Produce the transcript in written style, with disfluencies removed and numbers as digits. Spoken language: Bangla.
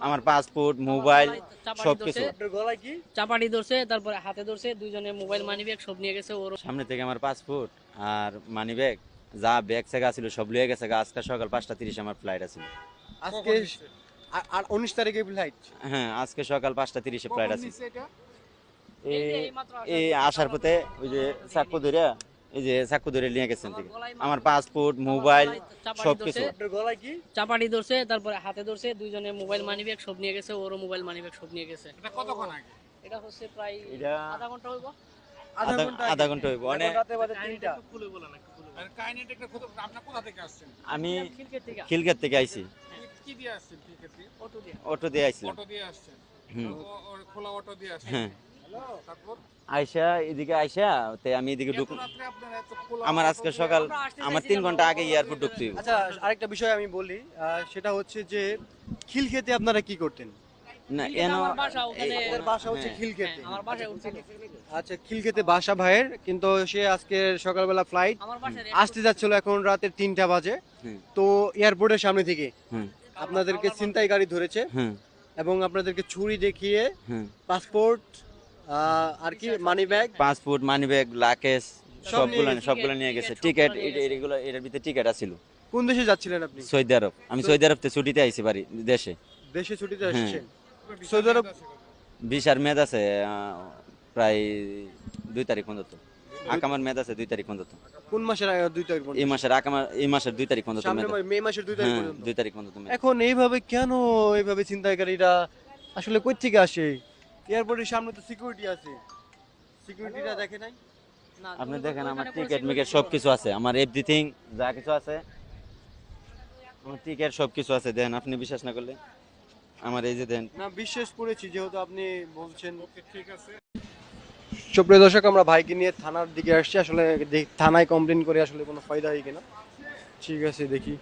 আমার পাসপোর্ট, মোবাইল সবকিছু গলায় কি চাপাটি ধরছে, তারপরে হাতে ধরছে, দুইজনে মোবাইল মানিব্যাগ সব নিয়ে গেছে ওর। সামনে থেকে আমার পাসপোর্ট আর মানি ব্যাগ যা ব্যাগ স্যাগ ছিল সব লিয়ে গেছে। আজকে সকাল 5:30 আমার ফ্লাইট আছে। আজকে আর 19 তারিখে ফ্লাইট। হ্যাঁ, আজকে সকাল 5:30 ফ্লাইট আছে। এই যে এইমাত্র এই আসার পথে ওই যে চাকু ধরে, এই যে চাকু ধরে নিয়ে গেছেন থেকে আমার পাসপোর্ট, মোবাইল সবকিছু। গলায় কি চাপাটি ধরছে, তারপরে হাতে ধরছে, দুইজনে মোবাইল মানিব্যাগ সব নিয়ে গেছে ওর, মোবাইল মানিব্যাগ সব নিয়ে গেছে। এটা কতক্ষণ আগে? এটা হচ্ছে প্রায় এটা আধা ঘন্টা হইব। আধা ঘন্টা হইব। অনেক রাতে বাজে 3টা। আর কাহিনীটা একটু আপনার কোথা থেকে আসছেন? আমি খিলকেট থেকে খিলগেট থেকে আইছি, কি দিয়ে আসছেন? টিকিট দিয়ে? অটো দিয়ে। অটো দিয়ে আইছিলাম। অটো দিয়ে আসছেন? হুম। খোলা অটো দিয়ে আসছেন? হ্যাঁ, তারপর আইসা এদিকে আইসা তে আমি এদিকে ঢুক। এত রাত্রে আপনার এত খোলা আমার আজকে সকাল আমার 3 ঘন্টা আগে এয়ারপোর্ট ঢুকতে হইব। আচ্ছা, আরেকটা বিষয় আমি বলি, সেটা হচ্ছে যে খিলক্ষেতে আপনারা কি করতেন? না খিলক্ষেতে এনো আমার বাসা ওখানে। আপনাদের বাসা হচ্ছে হ্যাঁ। খিলক্ষেতে। আমার বাসায় উঠছিল। আচ্ছা, খিলক্ষেতে বাসা ভাইয়ের, কিন্তু সে আজকে সকালবেলা ফ্লাইট আমার বাসায় আসতে যাচ্ছিল, এখন রাতের 3টা বাজে। হুম। তো এয়ারপোর্টের সামনে থেকে হুম আপনাদেরকে ছিনতাই গাড়ি ধরেছে হুম এবং আপনাদেরকে ছুরি দেখিয়ে হুম পাসপোর্ট আর কি money bag passport, money bag, luggage সব নিয়ে সবগুলো নিয়ে গেছে। টিকিট এগুলো এর ভিতরে টিকিট আছিল। কোন দেশে যাচ্ছিলেন আপনি? সৌদি আরব। আমি সৌদি আরব থেকে ছুটিতে আইছি বাড়ি দেশে। দেশে ছুটিতে হ্যাঁ। আসছেন? সৌদি আরব ভিসার মেয়াদ আছে প্রায় 2 তারিখ পর্যন্ত। আকামার মেয়াদ আছে 2 তারিখ পর্যন্ত। কোন মাসের 2 তারিখ পর্যন্ত? এই মাসের 2 তারিখ পর্যন্ত সামনে মেয়াদ। মে মাসের 2 তারিখ হ্যাঁ, পর্যন্ত। 2 তারিখ পর্যন্ত মেয়াদ। এখন এইভাবে কেন এইভাবে ছিনতাইকারীরা আসলে কই থেকে আসে? এয়ারপোর্টের সামনে তো সিকিউরিটি আছে, সিকিউরিটিরা দেখে নাই? না, আপনি তুমি দেখেন আমার ওখানে কোনো টিকিট মিকেট security সবকিছু আছে, আমার এভরিথিং যা কিছু আছে, আমার টিকিট সবকিছু আছে। দেখেন, আপনি বিশ্বাস না করলে আমার এই যে দেন। না, বিশ্বাস করেছি যেহেতু আপনি বলছেন। ঠিক আছে। সুপ্রিয় দর্শক, আমরা ভাইকে নিয়ে থানার দিকে আসছি, আসলে থানায় কমপ্লেন করে আসলে কোনো ফায়দা হয় কিনা। ঠিক আছে, দেখি।